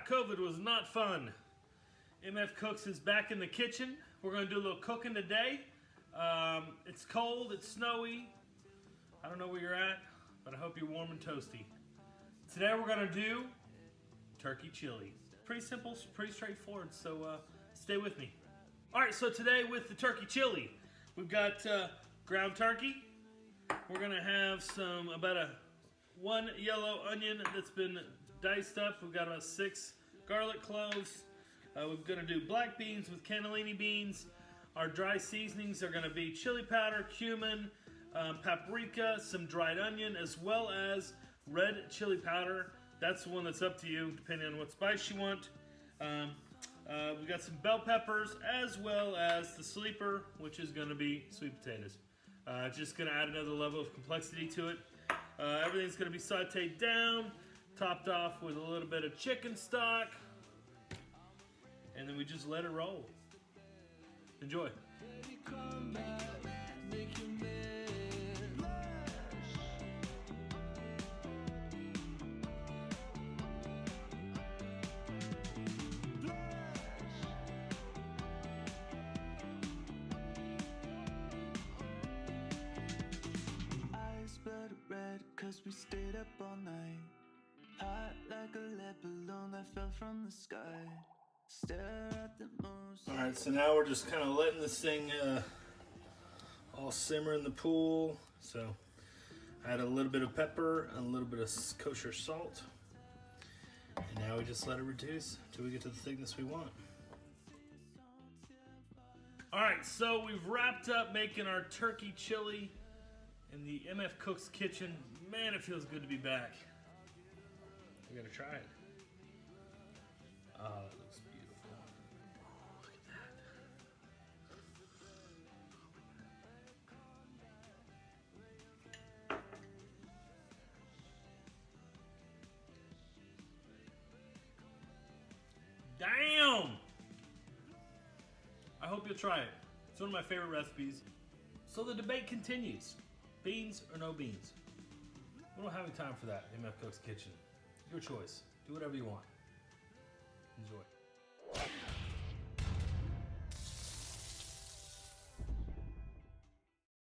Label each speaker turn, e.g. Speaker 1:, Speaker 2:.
Speaker 1: COVID was not fun. MF Cooks is back in the kitchen. We're gonna do a little cooking today. It's cold, it's snowy. I don't know where you're at, but I hope you're warm and toasty. Today we're gonna do turkey chili. Pretty simple, pretty straightforward, so stay with me. All right, so today with the turkey chili, we've got ground turkey. We're gonna have about one yellow onion that's been diced up. We've got about 6 garlic cloves. We're gonna do black beans with cannellini beans. Our dry seasonings are gonna be chili powder, cumin, paprika, some dried onion, as well as red chili powder. That's the one that's up to you, depending on what spice you want. We've got some bell peppers, as well as the sleeper, which is gonna be sweet potatoes. Just gonna add another level of complexity to it. Everything's gonna be sauteed down, topped off with a little bit of chicken stock, and then we just let it roll. Enjoy.
Speaker 2: Cause we stayed up all night, hot like a lead balloon that fell from the sky. Stare at the moon.
Speaker 1: All right, so now we're just kind of letting this thing all simmer in the pool. So add a little bit of pepper and a little bit of kosher salt, and now we just let it reduce until we get to the thickness we want. All right, so we've wrapped up making our turkey chili in the MF Cooks kitchen. Man, it feels good to be back. We gotta try it. Oh, it looks beautiful. Oh, look at that. Damn! I hope you'll try it. It's one of my favorite recipes. So the debate continues. Beans or no beans? We don't have any time for that in MF Cook's kitchen. Your choice. Do whatever you want. Enjoy.